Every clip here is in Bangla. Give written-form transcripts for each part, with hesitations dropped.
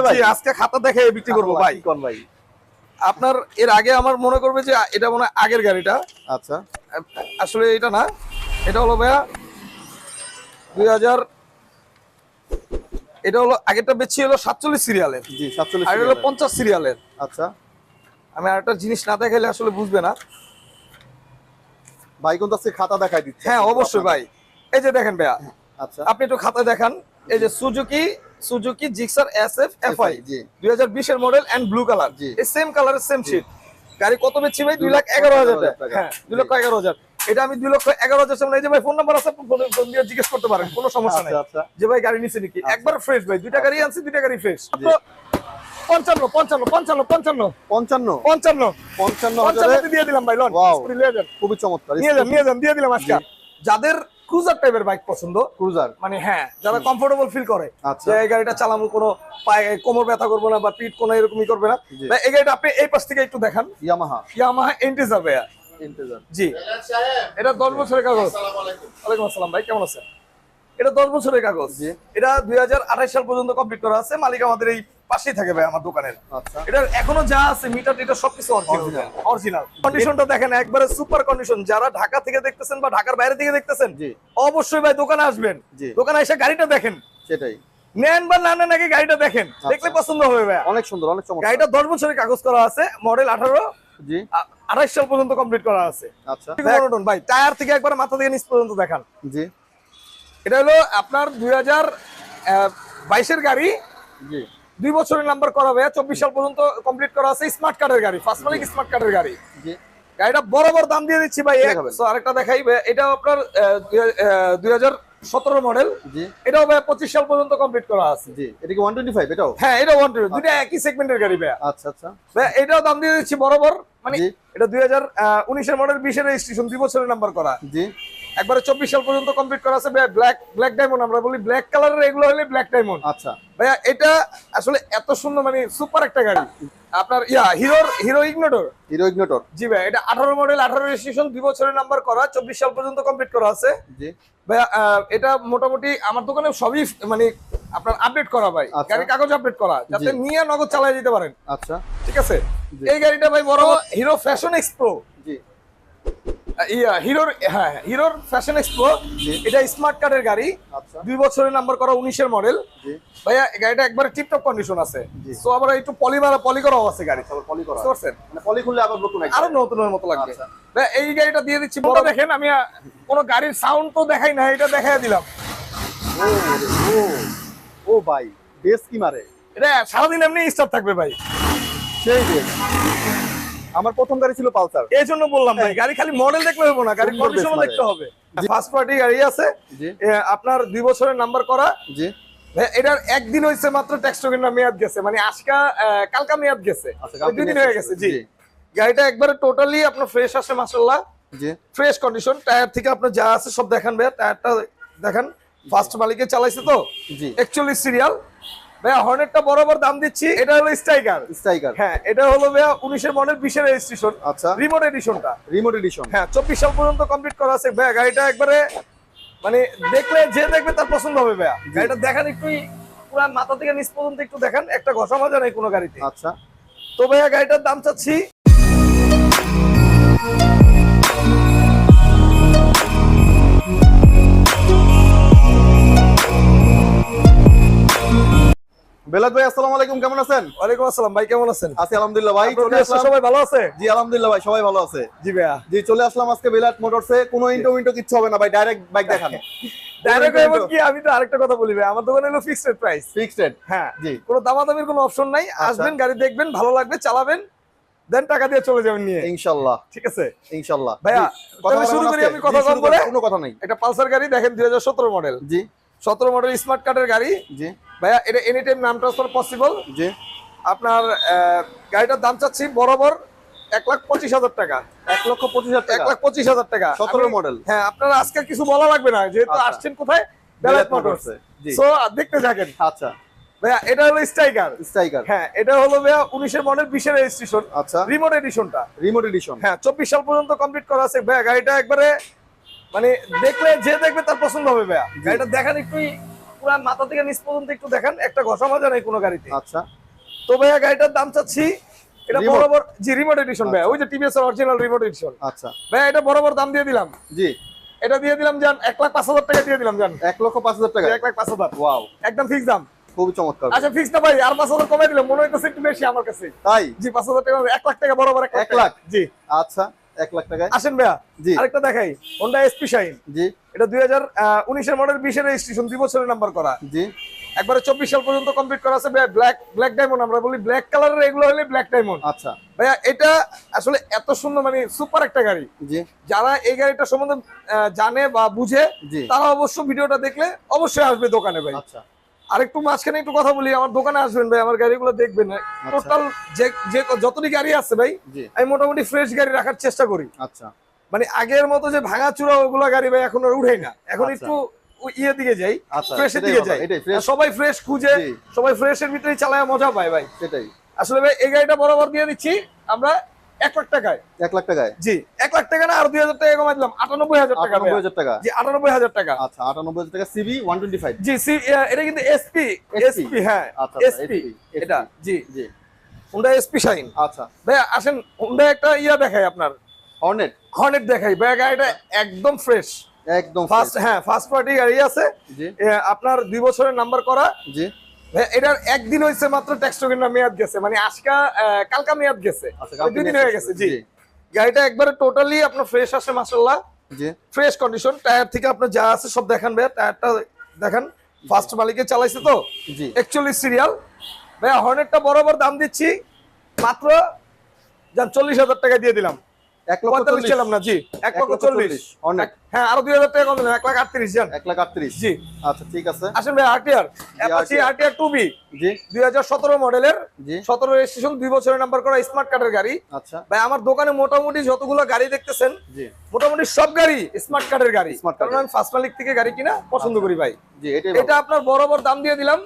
ভাই আজকে খাতা দেখে বিক্রি করবো ভাই। কোন ভাই আপনার এর আগে আমার মনে করবে যে এটা মনে হয় আগের গাড়িটা। আচ্ছা আসলে এটা না, এটা হলো ভাইয়া 2000, এটা হলো আগেরটা বেচছি হলো 47 সিরিয়ালের। জি 47 আর এটা হলো 50 সিরিয়ালের। আচ্ছা আমি আরেকটা জিনিস না দেখাইলে আসলে বুঝবে না ভাই। কোন আজকে খাতা দেখাই দিচ্ছে? হ্যাঁ অবশ্যই ভাই, এই যে দেখেন ভাইয়া। আচ্ছা আপনি একটু খাতা দেখান। এই যে সুজুকি জিক্সার SF FI জি 2020 এর মডেল এন্ড ব্লু কালার। জি। এই সেম কালারের সেম শীট। গাড়ি কত বেচছি ভাই? 2,11,000 টাকা। হ্যাঁ 2,11,000। এটা আমি 2,11,000 সামনে। এই যে ভাই ফোন নাম্বার আছে, আপনি ফোন দিয়ে জিজ্ঞেস করতে পারেন, কোনো সমস্যা নাই। আচ্ছা যে ভাই গাড়ি নিছে নাকি। একবার ফ্রেশ ভাই, দুইটা গাড়ি আনছি, দুইটা গাড়ি ফ্রেশ। 55 55 55 55 55 55 55 দিয়ে দিলাম ভাই। লন খুবই চমৎকার। নিয়ে যান দিয়ে দিলাম আজকে। যাদের ক্রুজার টাইপের বাইক পছন্দ, ক্রুজার মানে হ্যাঁ যারা কমফোর্টেবল ফিল করে আচ্ছা। যে এই গাড়িটা চালাবো, কোনো পায়ে কোমর ব্যথা করবো না বা পিঠ কোনো এরকমই করবে না, ভাই এই গাড়িটা আপনি এই পাশ থেকে একটু দেখান। ইয়ামাহা ইন্টিজার ভাইয়া। জি এটা 10 বছরের কাগজ। ওয়ালাইকুম আসসালাম ভাই, কেমন আছেন? এটা 10 বছরের কাগজ। এটা 2028 সাল পর্যন্ত কমপ্লিট করা আছে। মালিক আমাদের এই পাশেই থাকে ভাই, আমার দোকানের। এটা এখনো যা আছে মিটার টিটার সবকিছু অরিজিনাল। কন্ডিশনটা দেখেন একবারে সুপার কন্ডিশন। যারা ঢাকা থেকে দেখতেছেন বা ঢাকার বাইরে থেকে দেখতেছেন, অবশ্যই ভাই দোকানে আসবেন। দোকানে এসে গাড়িটা দেখেন, সেটাই নেন বা না নেন আগে গাড়িটা দেখেন, দেখলে পছন্দ হবে ভাই। অনেক সুন্দর, অনেক চমৎকার। গাড়িটা 10 বছরের কাগজ করা আছে, মডেল 18। জি 28 সাল পর্যন্ত কমপ্লিট করা আছে। আচ্ছা ভাই টায়ার থেকে একবার মাথা থেকে নিচ পর্যন্ত দেখান। জি এটা হলো আপনার 2022 এর গাড়ি। জি 2 বছরের নাম্বার করা ভাইয়া। 24 সাল পর্যন্ত কমপ্লিট করা আছে। স্মার্ট কার্ডের গাড়ি, ফার্স্ট মালিক স্মার্ট কার্ডের গাড়ি। জি গাড়িটা বরাবর দাম দিয়ে দিচ্ছি ভাই। আরেকটা দেখাই, এটা আপনার 2017 মডেল। জি এটাও ভাই 25 সাল পর্যন্ত কমপ্লিট করা আছে। জি এটা কি 125? এটাও হ্যাঁ এটা 125, দুটো একই সেগমেন্টের গাড়ি ভাই। আচ্ছা আচ্ছা ভাই এটাও দাম দিয়ে দিচ্ছি বরাবর। মানে এটা 2019 এর মডেল, 20 এর রেজিস্ট্রেশন, 2 বছরের নাম্বার করা। জি একবারে 24 সাল পর্যন্ত কমপ্লিট করা আছে। ব্ল্যাক ডায়মন্ড আমরা বলি, ব্ল্যাক কালারের এগুলো হলে ব্ল্যাক ডায়মন্ড। আচ্ছা ভাইয়া এটা আসলে এত সুন্দর, মানে সুপার একটা গাড়ি। আপনার হিরো ইগনোটর। জি ভাই এটা 18 মডেল, 18 রেজিস্ট্রেশন, 2 বছরের নাম্বার করা, 24 সাল পর্যন্ত কমপ্লিট করা আছে। জি ভাইয়া এটা মোটামুটি আমার দোকানে সবই মানে আপনার আপডেট করা ভাই। গাড়ির কাগজ আপডেট করা, যাতে নিয়ে নগদ চালিয়ে দিতে পারেন। আচ্ছা ঠিক আছে। এই গাড়িটা ভাই বড় হিরো ফ্যাশন এক্সপ্রো। জি হিরোর ফ্যাশন এক্সপ্রো। এটা স্মার্ট কার্ডের গাড়ি। 2 বছরের নাম্বার করা, 19 এর মডেল। ভাইয়া গাড়িটা একবারে টিপটপ কন্ডিশন আছে। সো আবার একটু পলি করাও আছে গাড়ি। পলি করা করছেন, মানে পলি খুললে আবার নতুন আরো নতুনের মতো লাগবে। ভাই এই গাড়িটা দিয়ে দিচ্ছি। বড় দেখেন, আমি কোন গাড়ির সাউন্ড তো দেখাই না, এটা দেখাই দিলাম। ও ভাই বেস কি মারে, এটা সারাদিন এমনি স্টার্ট থাকবে ভাই। সেই বেস। আমার প্রথম গাড়ি ছিল পালসার, এই জন্য বললাম ভাই গাড়ি খালি মডেল দেখলে হবে না, গাড়ি কন্ডিশনও দেখতে হবে। ফার্স্ট পার্টি গাড়ি আছে আপনার, 2 বছরের নাম্বার করা। জি এটার একদিন হয়েছে মাত্র ট্যাক্স টোকেনটা মেয়াদ গেছে, মানে আজকে কালকা মেয়াদ গেছে, 2 দিন হয়ে গেছে। জি গাড়িটা একবারে টোটালি আপনার ফ্রেশ আছে মাশাআল্লাহ। জি ফ্রেশ কন্ডিশন। টায়ার থেকে আপনার যা আছে সব দেখান ভাই। টায়ারটা দেখেন, ফার্স্ট মালিকে চালাইছে তো। জি 41 সিরিয়াল ভাইয়া। হর্নেটটা বরাবর দাম দিচ্ছি। এটা হলো স্ট্রাইকার। হ্যাঁ এটা হলো ভাইয়া 19 এর মডেল, 20 এর রেজিস্ট্রেশন। আচ্ছা রিমোট এডিশন। হ্যাঁ 24 সাল পর্যন্ত কমপ্লিট করা আছে ভাইয়া। গাড়িটা একবারে মানে দেখলে যে দেখবে তার পছন্দ হবে ভাইয়া। গাড়িটা দেখান একটু, পুরো মাথা থেকে নিচ পর্যন্ত একটু দেখান, একটা ঘষা মাজা নেই কোনো গাড়িতে। আচ্ছা তো ভাইয়া গাড়িটার দাম চাচ্ছি বেলাত ভাই। আসসালামু আলাইকুম, কেমন আছেন? ওয়ালাইকুম আসসালাম ভাই, কেমন আছেন? আছি আলহামদুলিল্লাহ ভাই। চলে আসলাম। সবাই ভালো আছে? জি আলহামদুলিল্লাহ ভাই, সবাই ভালো আছে। জি ভাইয়া। জি চলে আসলাম আজকে বেলাত মোটরসে। কোনো ইন্টো কিচ্ছু হবে না ভাই, ডাইরেক্ট বাইক দেখান। ডাইরেক্ট এবং কি আমি তো আরেকটা কথা বলি ভাই, আমার দোকানে হলো fixed rate price. Fixed rate, হ্যাঁ জি কোনো দামাদামির কোনো অপশন নাই। আসবেন, গাড়ি দেখবেন, ভালো লাগবে, চালাবেন, দেন টাকা দিয়ে চলে যাবেন নিয়ে ইনশাআল্লাহ। ঠিক আছে ইনশাআল্লাহ ভাইয়া। কথা শুরু করি আমি, কথা কম বলে। কোনো কথা নাই। এটা পালসার গাড়ি দেখেন, 2017 মডেল। জি 17 মডেল স্মার্ট কার্ডের গাড়ি। জি ভাইয়া এটা এনি টাইম নাম ট্রান্সফার পসিবল। জি আপনার গাড়িটার দাম চাচ্ছি বরাবর 1,25,000 টাকা। 1,25,000 টাকা। 1,25,000 টাকা 17 মডেল। হ্যাঁ আপনারা আজকে কিছু বলা লাগবে না, যেহেতু আসছেন কোথায়, বেলাত মোটরস। সো দেখতে থাকেন। আচ্ছা ভাইয়া এটা হলো স্ট্রাইকার। হ্যাঁ এটা হলো ভাইয়া 19 এর মডেল, 20 এর রেজিস্ট্রেশন। আচ্ছা রিমোট এডিশন। হ্যাঁ 24 সাল পর্যন্ত কমপ্লিট করা আছে ভাইয়া। গাড়িটা একবারে মানে দেখলে যে দেখবে তার পছন্দ হবে ভাইয়া। গাড়িটা দেখান একটু, পুরো মাথা থেকে নিচ পর্যন্ত একটু দেখেন, একটা ঘষা মাজা নেই কোনো গাড়িতে। আচ্ছা, তো ভাইয়া গাড়িটার দাম চাচ্ছি, এটা Remote? বরাবর জি রিমোট এডিশন ভাইয়া, ওই যে টিভিএস এর অরিজিনাল রিমোট এডিশন। আচ্ছা ভাইয়া এটা বরাবর দাম দিয়ে দিলাম, জি, এটা দিয়ে দিলাম জান 1,05,000 টাকা দিয়ে দিলাম জান। 1,05,000 টাকা। 1,05,000 ওয়াও, একদম ফিক্স দাম। খুবই চমৎকার। আচ্ছা ফিক্স না ভাই, আর 5,000 কমাই দিলাম, মনে হইতেছে একটু বেশি আমার কাছে। তাই জি 5,000 টাকা, 1 লাখ টাকা বরাবর 1 1 লাখ। জি আচ্ছা 1 লাখ টাকায় আসেন ভাইয়া। জি। আরেকটা দেখাই, হোন্ডা এসপি শাইন। জি এটা 2019 এর মডেল, 20 এর রেজিস্ট্রেশন, 2 বছরের নাম্বার করা, জি একবারে 24 সাল পর্যন্ত কমপ্লিট করা আছে ভাইয়া। ব্ল্যাক ডায়মন্ড আমরা বলি, ব্ল্যাক কালারের এগুলো হলে ব্ল্যাক ডায়মন্ড। আচ্ছা ভাইয়া এটা আসলে এত সুন্দর, মানে সুপার একটা গাড়ি। জি যারা এই গাড়িটা সম্বন্ধে জানে বা বুঝে, জি তারা অবশ্য ভিডিওটা দেখলে অবশ্যই আসবে দোকানে ভাই। আচ্ছা আর একটু মাঝখানে একটু কথা বলি, আমার দোকানে আসবেন ভাই, আমার গাড়িগুলো দেখবেন। টোটাল যে যতটি গাড়ি আছে ভাই, জি আমি মোটামুটি ফ্রেশ গাড়ি রাখার চেষ্টা করি। আচ্ছা মানে আগের মতো যে ভাঙা চূড়া ওগুলো গাড়ি ভাই এখন আর উঠেই না, এখন আচ্ছা। একটু ইয়ে দিকে যাই, আচ্ছা, ফ্রেশের সেটাই দিকে ভালো, যাই। এটাই fresh। সবাই ফ্রেশ খুঁজে, জি। সবাই ফ্রেশের ভিতরেই চালায় মজা পায় ভাই। সেটাই। আসলে ভাই এই গাড়িটা বরাবর দিয়ে দিচ্ছি আমরা 1 লাখ টাকায়। 1 লাখ টাকায়। জি 1 লাখ টাকা না, আর 2,000 টাকা কমাই দিলাম, 98,000 টাকা। 98,000 টাকা। জি 98,000 টাকা। আচ্ছা 98,000 টাকা সিবি 125। জি এটা কিন্তু এসপি, হ্যাঁ আচ্ছা এসপি এটা। জি জি হোন্ডা এসপি শাইন। আচ্ছা ভাই আসেন হোন্ডা একটা ইয়া দেখাই আপনার, হর্নেট দেখাই ভাই। গাড়িটা একদম ফ্রেশ, একদম ফার্স্ট, হ্যাঁ ফার্স্ট পার্টি গাড়ি আছে। জি আপনার 2 বছরের নাম্বার করা। জি ভাই এটার একদিন হইছে মাত্র ট্যাক্স টোকেনটা মেয়াদ গেছে, মানে আজকা কালকা মেয়াদ গেছে, আচ্ছা, কালকে 2 দিন মেয়াদ হয়ে গেছে, গেছে। জি জি। গাড়িটা একবারে টোটালি আপনার ফ্রেশ আছে মাশাআল্লাহ, জি ফ্রেশ কন্ডিশন। টায়ার থেকে আপনার যা আছে সব দেখান ভাই, টায়ারটা দেখান, ফার্স্ট মালিকে চালাইছে তো, জি 41 সিরিয়াল। ভাই হর্নেটটা বরাবর দাম দিচ্ছি মাত্র জান 40,000 টাকা দিয়ে দিলাম। 1,45,000 ছিলাম না, জি 1,40,000 অনেক। হ্যাঁ আরো 2,000 টাকা কম দিলাম, 1,38,000 জান। 1,38,000 জি আচ্ছা ঠিক আছে। আসেন ভাই আরটিআর, অ্যাপাচি আরটিআর 2B জি 2017 মডেলের, জি 17 রেজিস্ট্রেশন, 2 বছরের নাম্বার করা, স্মার্ট কার্ডের গাড়ি। আচ্ছা ভাই আমার দোকানে মোটামুটি যতগুলো গাড়ি দেখতেছেন, জি মোটামুটি সব গাড়ি স্মার্ট কার্ডের গাড়ি। Smart card কারণ আমি ফার্স্ট মালিক থেকে গাড়ি কিনা পছন্দ করি ভাই। জি এটাই এটা আপনার বরাবর দাম দিয়ে দিলাম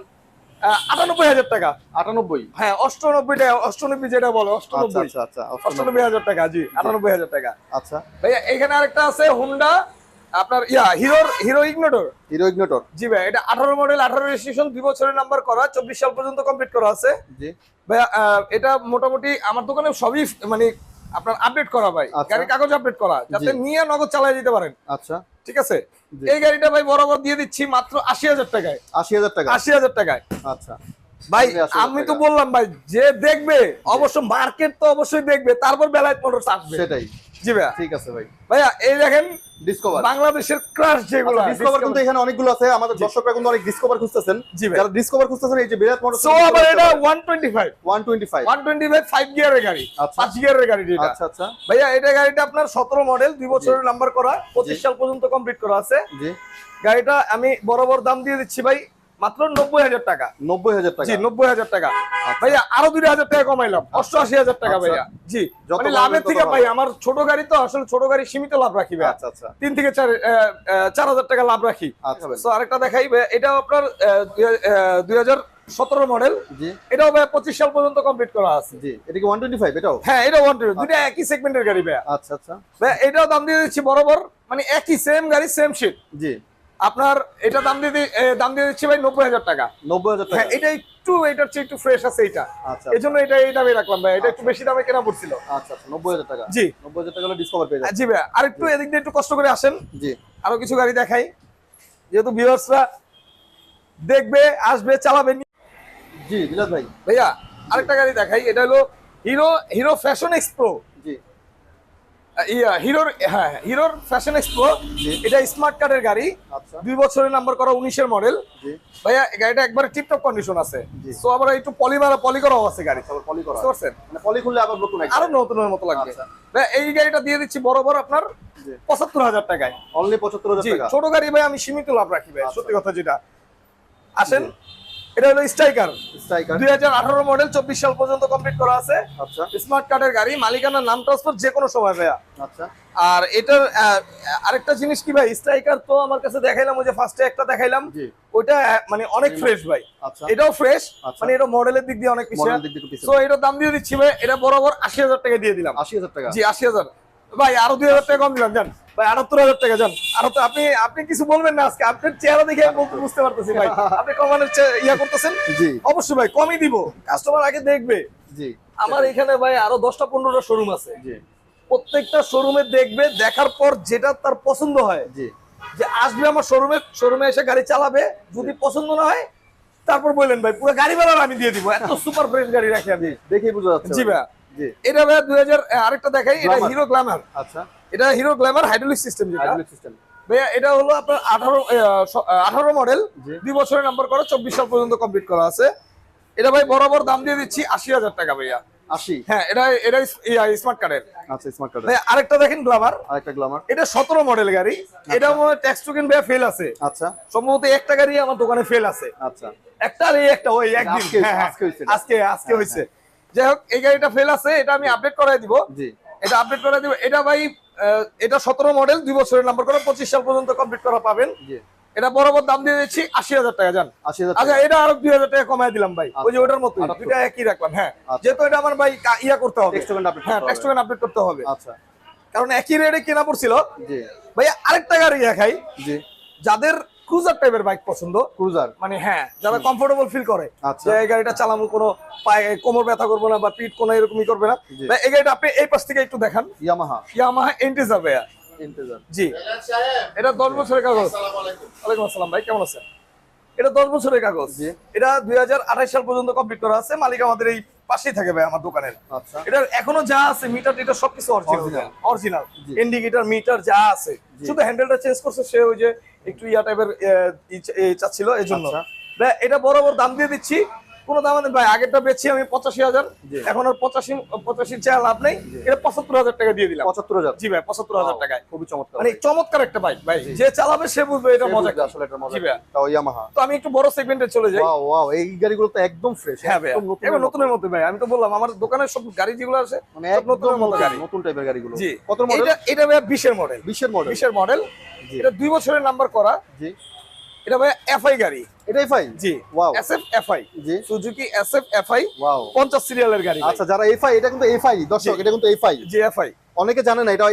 98,000 টাকা। 98। হ্যাঁ 98 টাকা, 98 যেটা বলো, 98 আচ্ছা আচ্ছা 98,000 টাকা। জি 98,000 টাকা। আচ্ছা ভাইয়া এখানে আরেকটা আছে হোন্ডা আপনার হিরো ইগনোটর। Hero Ignitor. জি ভাই এটা 18 মডেল, 18 রেজিস্ট্রেশন, 2 বছরের নাম্বার করা, 24 সাল পর্যন্ত কমপ্লিট করা আছে। জি ভাইয়া এটা মোটামুটি আমার দোকানে সবই মানে আপনার আপডেট করা ভাই, আচ্ছা। গাড়ির কাগজ আপডেট করা, যাতে নিয়ে নগদ চালাই দিতে পারেন। আচ্ছা ঠিক আছে, জি। এই গাড়িটা ভাই বরাবর দিয়ে দিচ্ছি মাত্র 80,000 টাকায়। 80,000 টাকা। 80,000 টাকায় আচ্ছা ভাই। 80,000 আমি তো টাকা। বললাম ভাই, যে দেখবে অবশ্য মার্কেট তো অবশ্যই দেখবে, তারপর বেলায়েত মোটরস আসবে। সেটাই। জি ভাইয়া। ঠিক আছে ভাই। ভাইয়া এই দেখেন ডিসকভার। বাংলাদেশের ক্রাশ যেগুলো, ডিসকভার কিন্তু এখানে অনেকগুলো আছে, আমাদের দর্শকরা কিন্তু অনেক ডিসকভার খুঁজতেছেন। জি ভাই। যারা ডিসকভার খুঁজতেছেন এই যে বিরাট মোটরস। সো আবার এটা 125 125 5 গিয়ারের গাড়ি, আচ্ছা। 5 গিয়ারের গাড়ি এটা। আচ্ছা আচ্ছা ভাইয়া এটা গাড়িটা আপনার 17 মডেল, 2 বছরের নাম্বার করা, 25 সাল পর্যন্ত কমপ্লিট করা আছে। জি গাড়িটা আমি বরাবর দাম দিয়ে দিচ্ছি ভাই মাত্র 90,000 টাকা। 90,000 টাকা। জি 90,000 টাকা। ভাইয়া আরো 2,000 টাকা কমাইলাম, 88,000 টাকা ভাইয়া। জি যত মানে কমাবেন লাভের তত থেকে ভালো। ভাই, আমার ছোট গাড়ি তো, আসলে ছোট গাড়ি সীমিত লাভ রাখি ভাই। আচ্ছা আচ্ছা 3 থেকে 4,000 টাকা লাভ রাখি। আচ্ছা ভাই। সো আরেকটা দেখাই ভাই, এটা আপনার 2017 মডেল। জি এটাও ভাই 25 সাল পর্যন্ত কমপ্লিট করা আছে। জি এটা কি 125 এটাও? হ্যাঁ এটা 120, দুটো একই সেগমেন্টের গাড়ি ভাইয়া। আচ্ছা আচ্ছা ভাই এটাও দাম দিয়ে দিচ্ছি বরাবর, মানে একই সেম গাড়ি সেম শিট। জি আপনার এটা দাম দিয়ে দিচ্ছি ভাই 90,000 টাকা। 90,000 টাকা। হ্যাঁ এটা একটু, এটার চেয়ে একটু ফ্রেশ আছে এটা, আচ্ছা এই জন্য এটা এই দামে রাখলাম ভাই। এটা একটু বেশি দামে কেনা পড়ছিল। আচ্ছা আচ্ছা 90,000 টাকা। জি 90,000 টাকা হলে ডিসকভার পেয়ে যাবেন। জি ভাই আর একটু এদিক দিয়ে একটু কষ্ট করে আসেন, জি আরো কিছু গাড়ি দেখাই, যেহেতু ভিউয়ার্সরা দেখবে, আসবে, চালাবে। জি বিলাত ভাই। ভাইয়া আরেকটা গাড়ি দেখাই, এটা হলো হিরো ফ্যাশন এক্সপ্রো। জি হিরোর ফ্যাশন এক্সপ্রো। জি। এটা স্মার্ট কার্ডের গাড়ি, আচ্ছা 2 বছরের নাম্বার করা, 19 এর মডেল। জি ভাইয়া গাড়িটা একবারে টিপটপ কন্ডিশন আছে। জি। সো আবার একটু পলি করাও আছে গাড়ি, আবার পলি করা। বুঝতে পারছেন? মানে পলি খুললে আবার নতুন একটা। আরো নতুনের মতো লাগবে। আচ্ছা। ভাইয়া এই গাড়িটা দিয়ে দিচ্ছি বরাবর আপনার জি 75,000 টাকায়। অনলি 75,000 জি টাকা। ছোট গাড়ি ভাই আমি সীমিত লাভ রাখি ভাই, আচ্ছা। সত্যি কথা যেটা। আসেন এটা হলো স্ট্রাইকার, স্ট্রাইকার 2018 মডেল, 24 সাল পর্যন্ত কমপ্লিট করা আছে। আচ্ছা স্মার্ট কার্ডের গাড়ি, মালিকানার নাম ট্রান্সফার যে কোনো সময় ভাইয়া। আচ্ছা আর এটার আরেকটা জিনিস কি ভাই, স্ট্রাইকার তো আমার কাছে দেখাইলাম, ওই যে ফার্স্টে একটা দেখাইলাম, জি ওইটা মানে অনেক ফ্রেশ ভাই। আচ্ছা এটাও ফ্রেশ, আচ্ছা। মানে এটা মডেলের দিক দিয়ে অনেক পিছিয়ে। মডেলের দিক দিয়ে একটু পিছিয়ে। সো এটার দাম দিয়ে দিচ্ছি ভাই, এটা বরাবর 80,000 টাকা দিয়ে দিলাম। 80,000 টাকা। জি 80,000 ভাই, আরো 2,000 টাকা কম দিলাম জান, ভাই 78,000 টাকা যান। আর তো আপনি কিছু বলবেন না আজকে, আপনার চেহারা দেখে আমি বুঝতে পারতেছি ভাই আপনি কমানোর ইয়া করতেছেন। জি অবশ্যই ভাই কমই দিব, কাস্টমার আগে দেখবে। জি আমার এখানে ভাই আরো 10টা-15টা শোরুম আছে। জি প্রত্যেকটা শোরুমে দেখবে, দেখার পর যেটা তার পছন্দ হয় জি যে আসবে আমার শোরুমে এসে গাড়ি চালাবে, যদি পছন্দ না হয় তারপর বললেন ভাই পুরো গাড়ি ভাড়া আমি দিয়ে দিব, এত সুপার ফ্রেশ গাড়ি রাখি আমি। দেখেই বোঝা যাচ্ছে। জি ভাই জি এটা ভাই 2000 আরেকটা দেখাই, এটা হিরো গ্ল্যামার। আচ্ছা এটা হিরো গ্ল্যামার হাইড্রোলিক সিস্টেম যেটা হাইড্রোলিক সিস্টেম। ভাইয়া এটা হলো আপনার 18 মডেল, জি 2 বছরের নাম্বার করা, 24 সাল পর্যন্ত কমপ্লিট করা আছে। এটা ভাই বরাবর দাম দিয়ে দিচ্ছি 80,000 টাকা ভাইয়া। 80? হ্যাঁ এটা স্মার্ট কার্ডের। আচ্ছা স্মার্ট কার্ড। ভাই আরেকটা দেখেন গ্ল্যামার, আরেকটা গ্ল্যামার। এটা 17 মডেল গাড়ি। এটা মনে হয় ট্যাক্স টোকেন ভাইয়া ফেল আছে। আচ্ছা সম্ভবত একটা গাড়ি আমার দোকানে ফেল আছে। আচ্ছা একটা আর এই একটা ওই একদিন আজকে হ্যাঁ, হ্যাঁ, আজকে হইছে। আজকে হইছে। যাই হোক এই গাড়িটা ফেল আছে, এটা আমি আপডেট করাই দিব। জি এটা আপডেট করাই দিব। এটা ভাই এটা 17 মডেল, 2 বছরের নাম্বার করা, 25 সাল পর্যন্ত কমপ্লিট করা পাবেন। জি এটা বরাবর দাম দিয়ে দিচ্ছি 80,000 টাকা যান। 80,000 আচ্ছা টাকা। এটা আরো 2,000 টাকা কমায় দিলাম ভাই, ওই যে আচ্ছা। ওটার মতোই আচ্ছা। দুইটা একই রাখলাম। হ্যাঁ আচ্ছা। যেহেতু এটা আমার ভাই ইয়া করতে হবে, টেক্সট টোকেন আপডেট হ্যাঁ করতে হবে। টেক্সট টোকেন আপডেট করতে হবে, আচ্ছা কারণ একই রেটে কেনা পড়ছিল। জি ভাই আরেকটা গাড়ি দেখাই, জি যাদের ক্রুজার টাইপের বাইক পছন্দ, ক্রুজার মানে হ্যাঁ যারা কমফোর্টেবল ফিল করে আচ্ছা। যে এই গাড়িটা চালানো কোনো পায়ে কোমর ব্যথা করবে না বা পিঠ কোনো এরকমই করবে না, জি। ভাই এই গাড়িটা আপনি এই পাশ থেকে একটু দেখান। ইয়ামাহা ইয়ামাহা এন্টিজার ভাইয়া। ইন্টেজার। জি এটা 10 বছরের কাগজ। ওয়ালাইকুম আসসালাম ভাই, কেমন আছেন? এটা 10 বছরের কাগজ। জি। এটা 2028 সাল পর্যন্ত কমপ্লিট করা আছে। মালিক আমাদের এই পাশেই থাকে ভাই আমার দোকানের। আচ্ছা এটা এখনো যা আছে মিটার টিটার সবকিছু Original। অরিজিনাল, জি। ইন্ডিকেটর মিটার যা আছে, জি। শুধু হ্যান্ডেলটা চেঞ্জ করছে সে, ওই যে একটু ইয়া টাইপের চাচ্ছিল এই জন্য। আচ্ছা। ভাই এটা বরাবর দাম দিয়ে দিচ্ছি, কোনো দাম নেই ভাই। আগেরটা বেচছি আমি 85,000, জি। এখন আর 85 চেয়ে লাভ নেই। এটা 75,000 টাকা দিয়ে দিলাম। 75,000। জি ভাই 75,000 টাকায়। খুবই চমৎকার। মানে চমৎকার একটা বাইক ভাই, জি। যে চালাবে সে বুঝবে এটা সে মজা বুঝবে আসলে এটা মজা। জি ভাই। তাও ইয়ামাহা। তো আমি একটু বড় সেগমেন্টে চলে যাই। ওয়াও ওয়াও, এই গাড়িগুলো তো একদম ফ্রেশ। হ্যাঁ ভাই এবার নতুনের মতো ভাই, আমি তো বললাম আমার দোকানের সব গাড়ি যেগুলো আছে মানে সব একদম নতুনের মতো গাড়ি। নতুন টাইপের গাড়িগুলো। জি কত মডেল? এটা ভাই 20 এর মডেল। 20 এর মডেল। 20 এর মডেল। জি। এটা 2 বছরের নাম্বার করা। জি এটা ভাই এফআই গাড়ি। এটাই ফাইন। জি ওয়াও। এসএফ এফআই, জি সুজুকি এসএফ এফআই, ওয়াও। 50 সিরিয়ালের গাড়ি। আচ্ছা যারা এফআই, এটা কিন্তু এফআই দর্শক, জি। এটা কিন্তু এফআই। জি এফআই। অনেকে জানে না এটা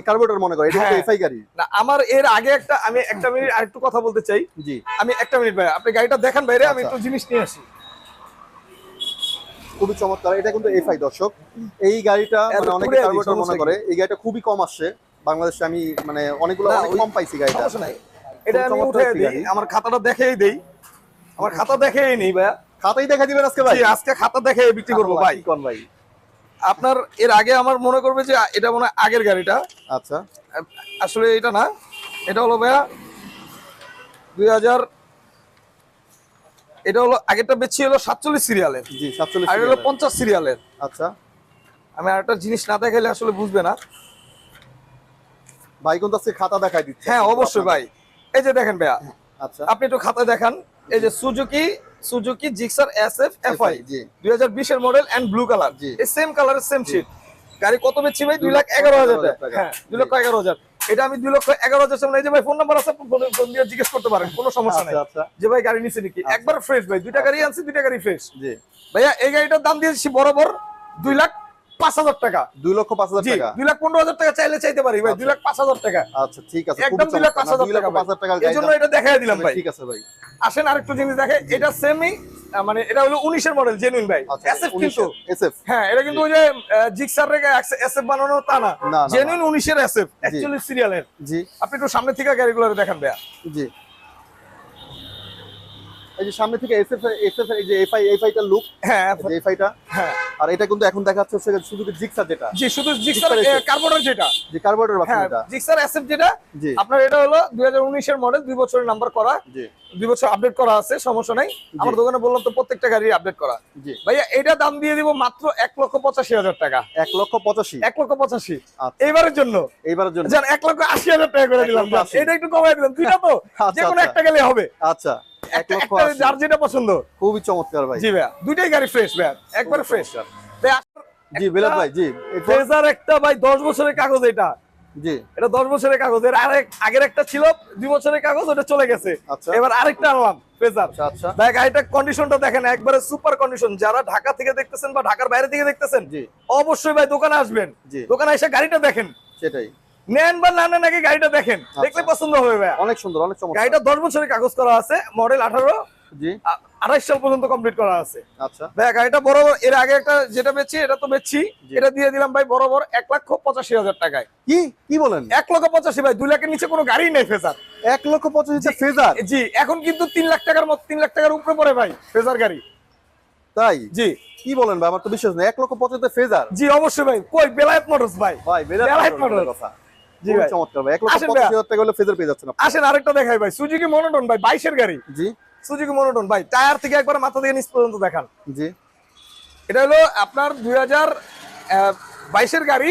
কার্বোরেটর মনে করে, এটা কিন্তু হ্যাঁ। এফআই গাড়ি। না আমার এর আগে আমি একটা মিনিট আরেকটু কথা বলতে চাই। জি আমি একটা মিনিট ভাই, আপনি গাড়িটা দেখান বাইরে, আমি আচ্ছা। একটু জিনিস নিয়ে আসি। খুবই চমৎকার। এটা কিন্তু এফআই দর্শক। এই গাড়িটা এত মানে অনেকে ঘুরে কার্বোরেটর সমস্যা মনে কি? করে। এই গাড়িটা খুবই কম আসছে বাংলাদেশে, আমি মানে অনেকগুলো না, অনেক ওই- কম পাইছি গাড়িটা। সমস্যা নাই, এটা আমি চমৎকার উঠে একটি দিই, গাড়ি। আমার খাতাটা দেখেই দেই। আমার খাতা দেখেই নেই ভাইয়া। খাতাই দেখা দিবেন আজকে ভাই? জি আজকে খাতা দেখে বিক্রি করবো ভাই। কি কোন ভাই? আপনার এর আগে আমার মনে করবে যে এটা মনে হয় আগের গাড়িটা, আচ্ছা আসলে এটা না, এটা হলো ভাইয়া 2000, এটা হলো আগেরটা বেচছি হলো 47 সিরিয়ালের, জি 47 আর এটা হলো 50 সিরিয়ালের। আচ্ছা আমি আরেকটা জিনিস না দেখাইলে আসলে বুঝবে না। ভাই কিন্তু আজকে খাতা দেখাই দিচ্ছে। হ্যাঁ অবশ্যই ভাই, এই যে দেখেন ভাইয়া, আচ্ছা আপনি একটু খাতা দেখান। এই যে সুজুকি জিক্সার এসএফ এফআই জি 2020 এর মডেল এন্ড ব্লু কালার, জি। এই সেম কালারের সেম শিট গাড়ি। কত বেচছি ভাই? 2,11,000 টাকা। হ্যাঁ 2,11,000। এটা আমি 2,11,000 সামনে। এই যে ভাই ফোন নাম্বার আছে, ফোন দিয়ে জিজ্ঞেস করতে পারেন, কোনো সমস্যা নাই। আচ্ছা আচ্ছা যে ভাই গাড়ি নিছে নাকি, একবার ফ্রেশ ভাই। দুইটা গাড়ি আনছি, দুইটা গাড়ি ফ্রেশ জি। ভাইয়া। এই গাড়িটার দাম দিয়েছি বরাবর 2,05,000 টাকা। 2,05,000 জি টাকা। 2,15,000 টাকা চাইলে চাইতে পারি ভাই, 2,05,000 টাকা আচ্ছা ঠিক আছে, একদম 2,05,000 টাকা। 2,05,000 টাকার এই জন্য এটা দেখাই দিলাম ভাই। ঠিক আছে ভাই। আসেন আরেকটু জিনিস দেখে, এটা সেমই, মানে এটা হলো 19 এর মডেল, জেনুইন ভাই। আচ্ছা এসএফ কিন্তু এসএফ। হ্যাঁ এটা কিন্তু ওই যে জিক্সার রেখে এসএফ বানানো তা না, না, না, জেনুইন 19 এর এসএফ, 41 সিরিয়ালের। জি আপনি একটু সামনে থেকে গাড়িগুলো দেখেন ভাইয়া। জি। এই যে সামনে থেকে এসএফ এই যে এফআইটা লুক, হ্যাঁ যে এফআইটা। হ্যাঁ আর এটা কিন্তু এখন দেখাচ্ছে হচ্ছে শুধু জিক্সার যেটা। জি শুধু জিক্সার জিক্সার SF কার্বোরেটর যেটা, যে কার্বোরেটর বাকি হ্যাঁ এটা। জিক্সার এসএফ যেটা জি আপনার, এটা হলো 2019 এর মডেল, 2 বছরের নাম্বার করা, জি 2 বছর আপডেট করা আছে, সমস্যা নাই। আমার দোকানে বললাম তো প্রত্যেকটা গাড়ি আপডেট করা। জি। ভাইয়া এটা দাম দিয়ে দিব মাত্র 1,85,000 টাকা। 1,85,000। 1,85,000 আচ্ছা। এইবারের জন্য। এইবারের জন্য জান 1,80,000 টাকা করে দিলাম, 1,80,000 এটা একটু কমাই দিলাম। দুইটা তো আচ্ছা, যে কোনো আচ্ছা। একটা গেলে হবে। আচ্ছা একটা 1,80,000। যার যেটা পছন্দ। খুবই চমৎকার ভাই। জি ভাইয়া, দুইটাই গাড়ি ফ্রেশ ভাইয়া, একবারে ফ্রেশ। জি বেলাল ভাই জি। ফ্রেজার একটা ভাই 10 বছরের কাগজ, এটা জি এটা 10 বছরের কাগজ। এর আগের একটা ছিল 2 বছরের কাগজ, ওটা চলে গেছে। আচ্ছা। এবার আরেকটা আনলাম ফ্রেজার। আচ্ছা আচ্ছা ভাই গাড়িটার কন্ডিশনটা দেখেন, একবারে সুপার কন্ডিশন। যারা ঢাকা থেকে দেখতেছেন বা ঢাকার বাইরে থেকে দেখতেছেন, জি অবশ্যই ভাই দোকানে আসবেন। জি। দোকানে এসে গাড়িটা দেখেন। সেটাই। নেন বা না নেন আগে গাড়িটা দেখেন, দেখলে পছন্দ হবে ভাই। অনেক সুন্দর, অনেক চমৎকার। গাড়িটা 10 বছরের কাগজ করা আছে, মডেল 18, জি 28 সাল পর্যন্ত কমপ্লিট করা আছে। আচ্ছা ভাই গাড়িটা বরাবর এর আগে একটা যেটা বেচছি এটা তো বেচছি, এটা দিয়ে দিলাম ভাই বরাবর 1,85,000 টাকায়। কি কি বলেন? 1,85,000 ভাই, 2 লাখের নিচে কোনো গাড়ি নেই ফেজার। 1,85,000 ফেজার? জি, এখন কিন্তু 3 লাখ টাকার মত, 3 লাখ টাকার উপরে পড়ে ভাই ফেজার গাড়ি। তাই? জি। কি বলেন ভাই, আমার তো বিশ্বাস নেই। 1,85,000 ফেজার? জি অবশ্যই ভাই। কই বেলায়েত মোটরস ভাই। ভাই বেলায়েত মোটরস কথা। জি খুব ভাই, চমৎকার ভাই। 1,85,000 টাকা হলে ফেজার পেয়ে যাচ্ছেন আপনি। আসেন আরেকটা দেখাই ভাই, সুজুকি মনোটন ভাই, 22 এর গাড়ি। জি সুজুকি মনোটন ভাই, টায়ার থেকে একবার মাথা থেকে নিচ পর্যন্ত দেখান। জি এটা হলো আপনার 2022 এর গাড়ি।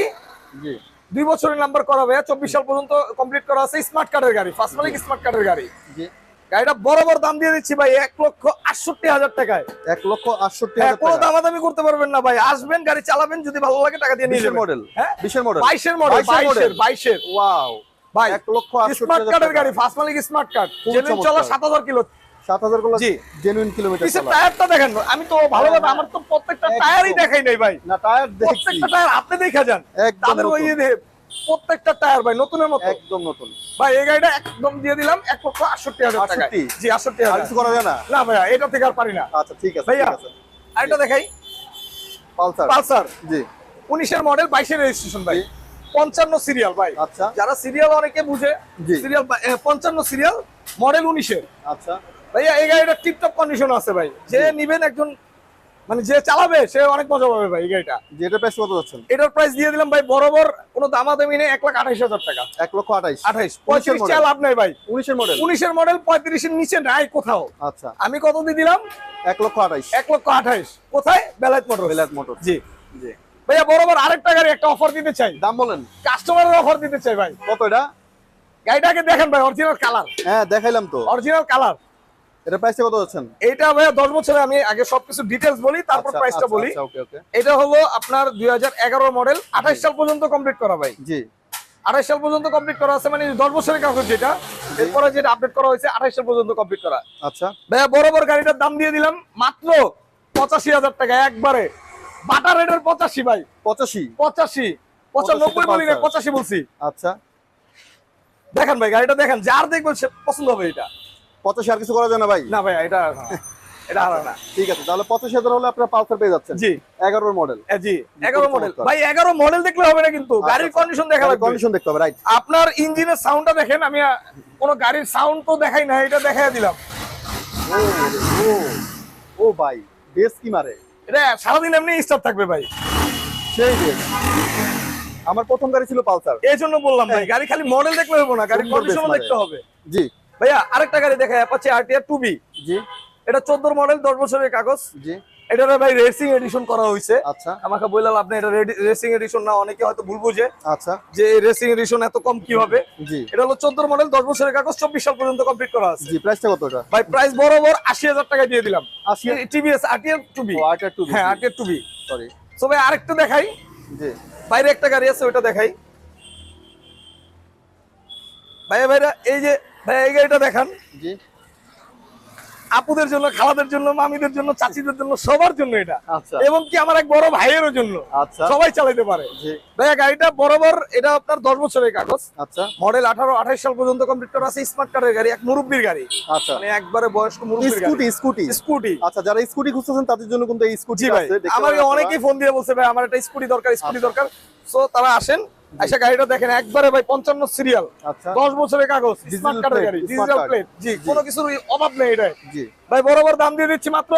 জি 2 বছরের নাম্বার করা ভাইয়া, 24 সাল পর্যন্ত কমপ্লিট করা আছে। স্মার্ট কার্ডের গাড়ি, ফার্স্ট মালিক স্মার্ট কার্ডের গাড়ি। জি গাড়িটা বরাবর দাম দিয়ে দিচ্ছি ভাই 1,68,000 টাকায়। 1,68,000 কোনো টাকা? দামাদামি করতে পারবেন না ভাই, আসবেন গাড়ি চালাবেন, যদি ভালো লাগে টাকা দিয়ে নিয়ে 20 এর যাবেন। মডেল? হ্যাঁ 20 এর মডেল? 22 এর মডেল, 22 এর। ওয়াও ভাই 1,68,000 স্মার্ট কার্ডের গাড়ি, ফার্স্ট মালিক স্মার্ট কার্ড, খুব জেনুইন চলা 7,000 কিলো। 7,000 কিলো? জি জেনুইন কিলোমিটার পিছের চলা। টায়ারটা দেখেন, আমি তো ভালোভাবে আমার তো প্রত্যেকটা টায়ারই দেখাই নাই ভাই। না টায়ার দেখছি, প্রত্যেকটা টায়ার আপনি দেখা যান, একদম তাদের ওই প্রত্যেকটা টায়ার ভাই নতুনের মতো। একদম নতুন ভাই এই গাড়িটা একদম দিয়ে দিলাম 1,68,000 টাকা। 68? জি আর 68,000। কিছু করা যায় না? না ভাইয়া, এটা থেকে আর পারি না। আচ্ছা ঠিক আছে, ভাইয়া ঠিক আছে। আরেকটা দেখাই, পালসার? পালসার জি 19 এর মডেল, 22 এর রেজিস্ট্রেশন ভাই, 55 সিরিয়াল ভাই। আচ্ছা যারা সিরিয়াল অনেকে বুঝে, জি। সিরিয়াল 55 সিরিয়াল, মডেল 19 এর। আচ্ছা ভাইয়া এই গাড়িটা টিপটপ কন্ডিশন আছে ভাই, যে নিবেন একজন মানে যে চালাবে সে অনেক মজা পাবে ভাই এই গাড়িটা। যেটা প্রাইস কত যাচ্ছেন? এটার প্রাইস দিয়ে দিলাম ভাই বরাবর, কোনো দামাদামি নেই, 1,28,000 টাকা। 1,28,000? 28 35 চা লাভ নাই ভাই। 19 এর মডেল? 19 এর মডেল, 35 এর নিচে নাই কোথাও। আচ্ছা আমি কত দিয়ে দিলাম? 1,28,000? 1,28,000। কোথায়? বেলায়েত মোটর। বেলায়েত মোটর? জি জি। ভাইয়া বরাবর আরেকটা গাড়ি একটা অফার দিতে চাই, দাম বলেন। কাস্টমারের অফার দিতে চাই ভাই। কত এটা? গাড়িটাকে দেখেন ভাই, অরিজিনাল কালার, হ্যাঁ দেখাইলাম তো। Original colour. এটা প্রাইসটা কত যাচ্ছেন? এটা ভাইয়া 10 বছরে, আমি আগে সবকিছু ডিটেইলস বলি তারপর আচ্ছা, প্রাইসটা আচ্ছা, বলি। আচ্ছা, ওকে ওকে। এটা হলো আপনার 2011 মডেল, 28 সাল পর্যন্ত কমপ্লিট করা ভাই। জি 28 সাল পর্যন্ত কমপ্লিট করা আছে, মানে 10 বছরের কাগজ যেটা, এরপরে যেটা আপডেট করা হয়েছে 28 সাল পর্যন্ত কমপ্লিট করা। আচ্ছা ভাইয়া বরাবর গাড়িটার দাম দিয়ে দিলাম মাত্র 85,000 টাকা একবারে, বাটা রেটের 85 ভাই। 85? 85 95 বলি না, 85 বলছি। আচ্ছা দেখেন ভাই গাড়িটা দেখেন, যার দেখবেন সে পছন্দ হবে এটা। 85 আর কিছু করা যায় না ভাই? না ভাই এটা এটা হারা না। ঠিক আছে, তাহলে 85,000 হলে আপনারা পালসার পেয়ে যাচ্ছেন। জি 11 মডেল? জি 11 মডেল ভাই। 11 মডেল দেখলে হবে না, কিন্তু গাড়ির কন্ডিশন দেখা লাগবে। কন্ডিশন দেখতে হবে, রাইট। আপনার ইঞ্জিনের সাউন্ডটা দেখেন, আমি কোনো গাড়ির সাউন্ড তো দেখাই না, এটা দেখাই দিলাম। ও ভাই বেস কি মারে! এটা সারাদিন এমনি স্টার্ট থাকবে ভাই, সেই বেস। আমার প্রথম গাড়ি ছিল পালসার, এই জন্য বললাম ভাই গাড়ি খালি মডেল দেখলে হবে না, গাড়ির কন্ডিশনও দেখতে হবে। জি ভাইয়া আরেকটা গাড়ি দেখাই, অ্যাপাচি আরটিআর 2B। জি এটা 14 মডেল, 10 বছরের কাগজ। জি এটা ভাই রেসিং এডিশন করা হয়েছে। আচ্ছা আমাকে বললাম আপনি এটা রেসিং এডিশন না, অনেকে হয়তো ভুল বুঝে আচ্ছা যে রেসিং এডিশন এত কম কি হবে। জি এটা হলো 14 মডেল, 10 বছরের কাগজ, 24 সাল পর্যন্ত কমপ্লিট করা আছে। জি প্রাইসটা কত এটা? ভাই প্রাইস বরাবর 80,000 টাকা দিয়ে দিলাম। 80? TVS RTR 2B। ও আরটিআর 2B? হ্যাঁ আরটিআর 2B। সরি। সো ভাই আরেকটা দেখাই, জি বাইরে একটা গাড়ি আছে ওটা দেখাই। ভাইরা এই যে ভাই এই গাড়িটা দেখান, জি আপুদের জন্য, খালাদের জন্য, মামিদের জন্য, চাচিদের জন্য, সবার জন্য এটা। আচ্ছা এবং কি আমার এক বড় ভাইয়েরও জন্য, আচ্ছা সবাই চালাতে পারে। জি ভাইয়া গাড়িটা বরাবর এটা আপনার 10 বছরের কাগজ, আচ্ছা মডেল 18 28 সাল পর্যন্ত কমপ্লিট করা আছে। স্মার্ট কার্ডের গাড়ি, এক মুরব্বির গাড়ি, আচ্ছা। মানে একবারে বয়স্ক মুরব্বির গাড়ি। স্কুটি? স্কুটি। আচ্ছা, যারা স্কুটি খুঁজতেছেন তাদের জন্য কিন্তু এই স্কুটি জি ভাই, আছে। দেখতে আমাকে পারেন অনেকেই ফোন দিয়ে বলছে ভাই আমার একটা স্কুটি দরকার, স্কুটি আচ্ছা। দরকার। সো তারা আসেন, আচ্ছা গাড়িটা দেখেন একবারে ভাই 55 সিরিয়াল, আচ্ছা 10 বছরের কাগজ, স্মার্ট কার্ডের plate, গাড়ি, smart ডিজিটাল card। প্লেট। জি, জি। কোনো কিছুর অভাব নেই এটা। জি ভাই বরাবর দাম দিয়ে দিচ্ছি মাত্র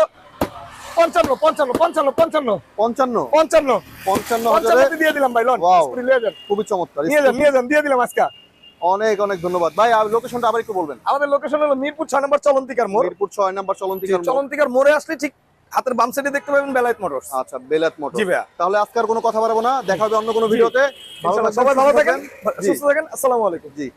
55 55 55 55 55? 55 55,000 দিয়ে দিলাম ভাই। লন Wow, স্কুটি নিয়ে যান, খুবই চমৎকার। নিয়ে যান দিয়ে দিলাম আজকে। অনেক অনেক ধন্যবাদ ভাই। লোকেশনটা আবার একটু বলবেন। আমাদের লোকেশন হলো মিরপুর 6 নম্বর চলন্তিকার মোড়। মিরপুর 6 নম্বর চলন্তিকার মোড়। চলন্তিকার মোড়ে আসলে ঠিক হাতের বাম সাইডে দেখতে পাবেন বেলায়েত মোটরস। আচ্ছা, বেলায়েত মোটরস। জি ভাইয়া। তাহলে আজকে আর কোনো কথা বাড়াবো না, দেখা হবে অন্য কোনো ভিডিওতে। সবাই ভালো থাকেন, সুস্থ থাকেন। আসসালামু আলাইকুম। জি।